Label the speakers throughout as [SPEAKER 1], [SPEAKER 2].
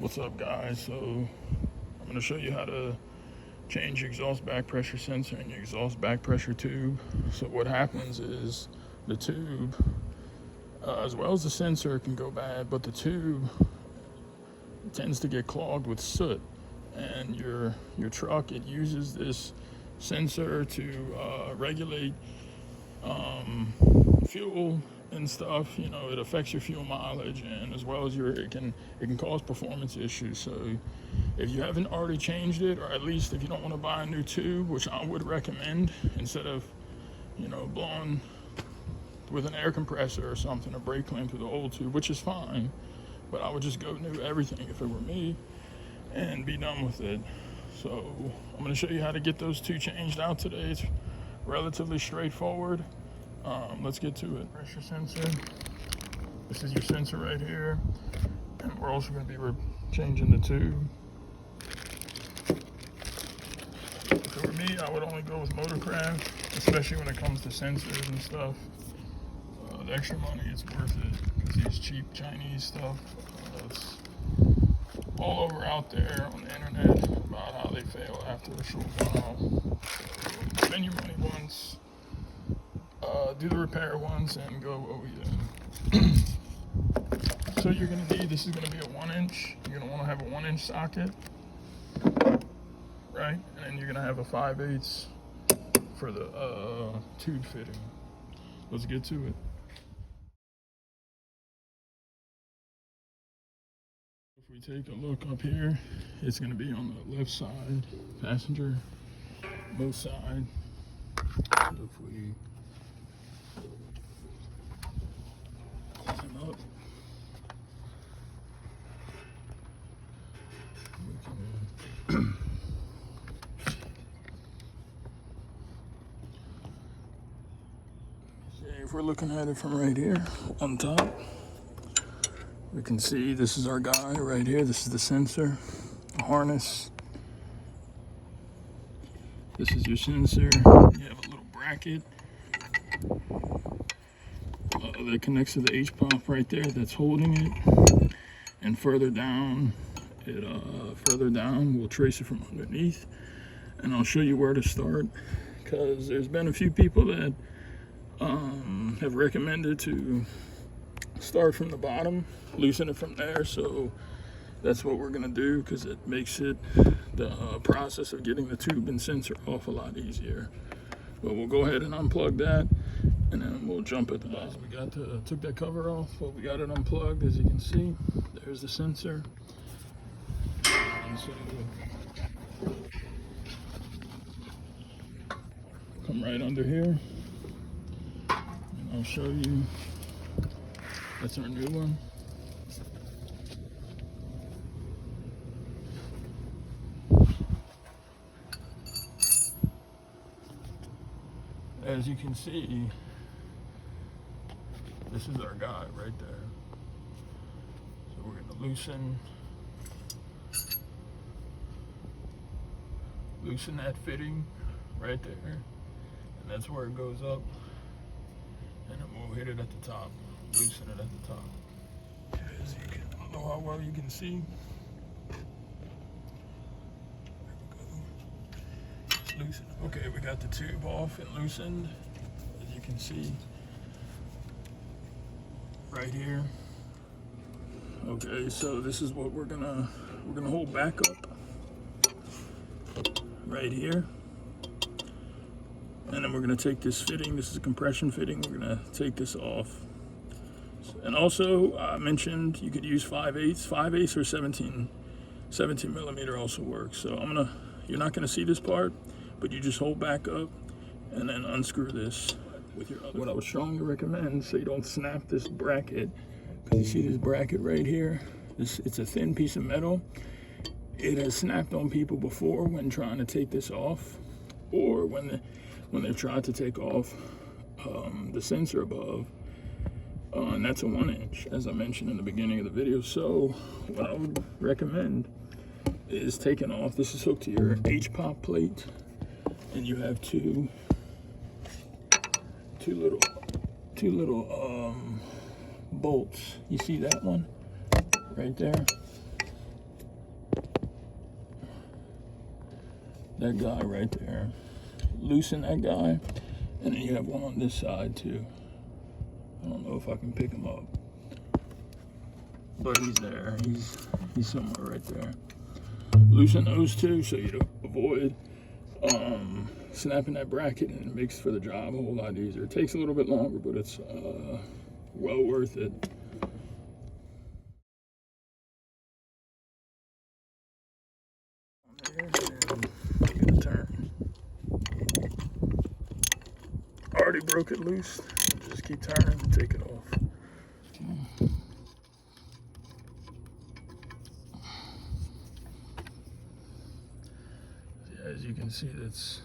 [SPEAKER 1] What's up, guys? So I'm going to show you how to change your exhaust back pressure sensor and your exhaust back pressure tube. So what happens is the tube, as well as the sensor, can go bad, but the tube tends to get clogged with soot. And your truck, it uses this sensor to regulate fuel and stuff. You know, it affects your fuel mileage, and as well as it can cause performance issues. So if you haven't already changed it, or at least if you don't want to buy a new tube, which I would recommend, instead of, you know, blowing with an air compressor or something, a brake clamp through the old tube, which is fine, but I would just go new everything if it were me and be done with it. So I'm going to show you how to get those two changed out today. It's relatively straightforward. Let's get to it. Pressure sensor. This is your sensor right here, and we're also going to be changing the tube. If it were me, I would only go with Motorcraft, especially when it comes to sensors and stuff. The extra money, it's worth it, because these cheap Chinese stuff, it's all over out there on the internet about how they fail after a short while. Spend your money once, do the repair once, and go OEM. So you're going to need, this is going to be a 1-inch. You're going to want to have a 1-inch socket, right? And you're going to have a 5/8 for the tube fitting. Let's get to it. If we take a look up here, it's going to be on the left side, passenger, both sides. And if we climb up, we can if we're looking at it from right here on top, we can see this is our guy right here. This is the sensor, the harness. This is your sensor. You have a little bracket that connects to the HPOP right there that's holding it. And further down, we'll trace it from underneath. And I'll show you where to start, because there's been a few people that have recommended to start from the bottom, loosen it from there. So that's what we're gonna do, because it makes it the process of getting the tube and sensor off a lot easier. But we'll go ahead and unplug that, and then we'll jump at the bottom. We took that cover off, but we got it unplugged. As you can see, there's the sensor. And so come right under here, and I'll show you. That's our new one. As you can see, this is our guy right there. So we're going to loosen that fitting right there, and that's where it goes up, and then we'll hit it at the top, loosen it at the top. As you can, I don't know how well you can see. Loosen. Okay, we got the tube off and loosened, as you can see right here. Okay, so this is what we're gonna hold back up right here, and then we're gonna take this fitting. This is a compression fitting. We're gonna take this off. And also, I mentioned you could use 5/8 or 17 millimeter also works. So you're not gonna see this part, but you just hold back up and then unscrew this with your other. What I would strongly recommend, so you don't snap this bracket, because you see this bracket right here, it's a thin piece of metal. It has snapped on people before when trying to take this off, or when they've tried to take off the sensor above, and that's a 1-inch, as I mentioned in the beginning of the video. So what I would recommend is taking off. This is hooked to your HPOP plate, and you have two little bolts. You see that one right there? that guy right there. Loosen that guy, and then you have one on this side too. I don't know if I can pick him up, but he's there. He's somewhere right there. Loosen those two so you don't avoid snapping that bracket, and it makes for the job a whole lot easier. It takes a little bit longer, but it's well worth it. There, and you're gonna turn. Already broke it loose. Just keep turning and take it off. Okay. Yeah, as you can see, that's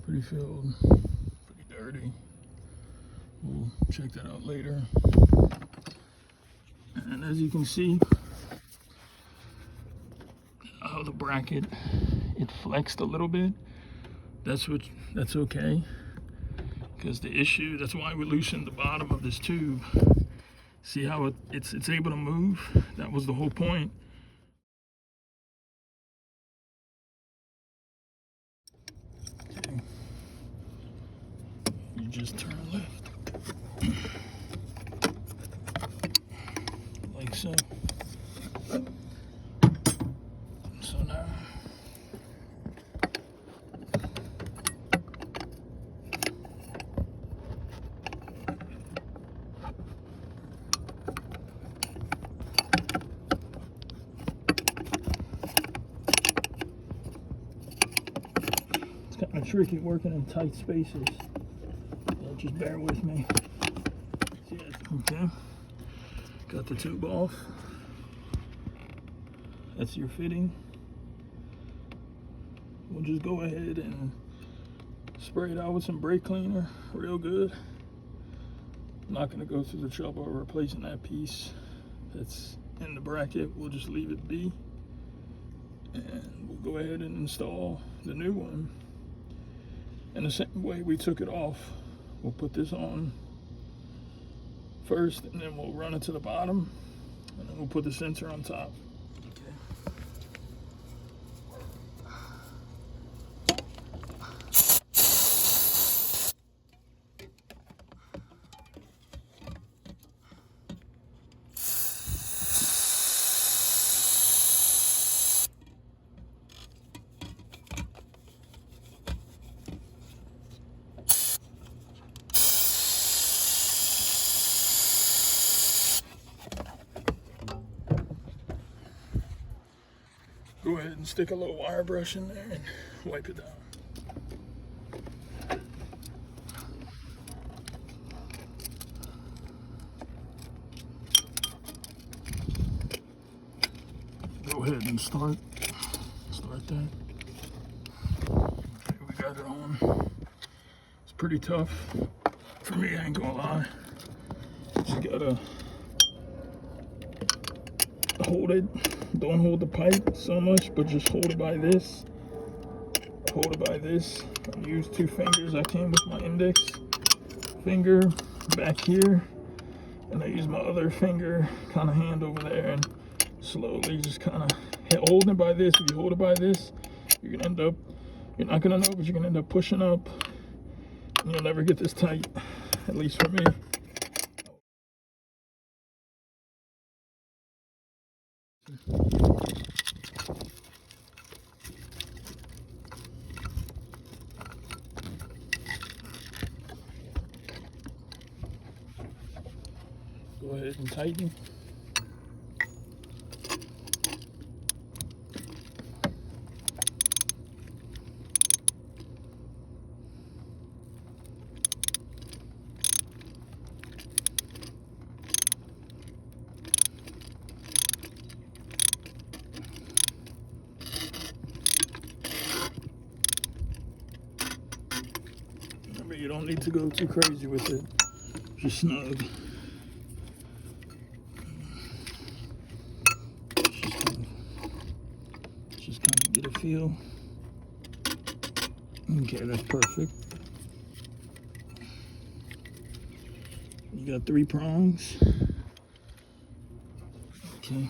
[SPEAKER 1] pretty filled, pretty dirty. We'll check that out later. And as you can see, how the bracket, it flexed a little bit. That's okay. Because the issue, that's why we loosened the bottom of this tube. See how it's able to move? That was the whole point. Okay. You just turn left. Like so. So now, it's kind of tricky working in tight spaces. So just bear with me. Okay. Got the tube off. That's your fitting. We'll just go ahead and spray it out with some brake cleaner real good. I'm not going to go through the trouble of replacing that piece that's in the bracket. We'll just leave it be, and we'll go ahead and install the new one. And the same way we took it off, we'll put this on first, and then we'll run it to the bottom, and then we'll put the sensor on top. Go ahead and stick a little wire brush in there and wipe it down. Go ahead and start that. Okay, we got it on. It's pretty tough for me, I ain't gonna lie. Just gotta hold it. Don't hold the pipe so much, but just hold it by this. Hold it by this. I use 2 fingers. I came with my index finger back here, and I use my other finger, kind of hand over there, and slowly just kind of holding it by this. If you hold it by this, you're gonna end up, you're not gonna know, but you're gonna end up pushing up, and you'll never get this tight, at least for me. Go ahead and tighten. Remember, you don't need to go too crazy with it. Just snug. Just kind of get a feel. Okay, that's perfect. You got 3 prongs. Okay.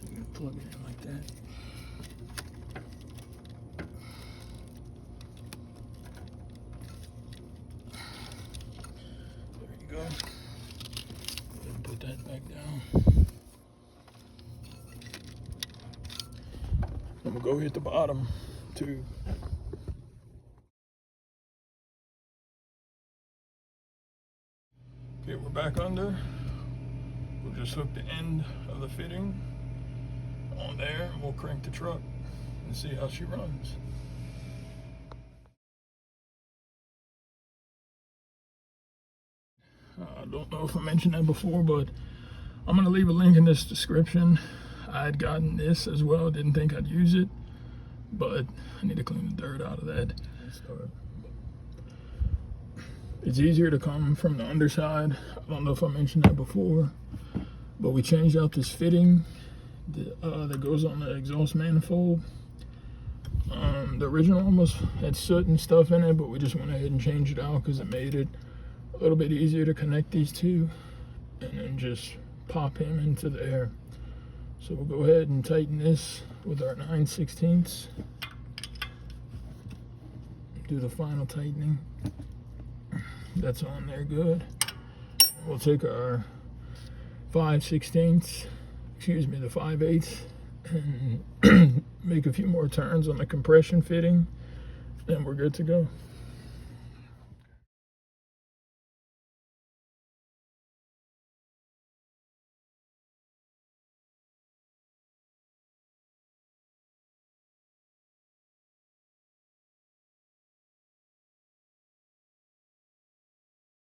[SPEAKER 1] You're gonna plug it in like that. back down. And we'll go hit the bottom too. Okay, we're back under. We'll just hook the end of the fitting on there and we'll crank the truck and see how she runs. I don't know if I mentioned that before, but I'm gonna leave a link in this description. I had gotten this as well, didn't think I'd use it, but I need to clean the dirt out of that. It's easier to come from the underside. I don't know if I mentioned that before, but we changed out this fitting that goes on the exhaust manifold. The original almost had soot and stuff in it, but we just went ahead and changed it out because it made it a little bit easier to connect these two and then just pop him into there. So we'll go ahead and tighten this with our 9/16. Do the final tightening. That's on there good. We'll take our 5/16, excuse me, the 5/8, and make a few more turns on the compression fitting, and we're good to go.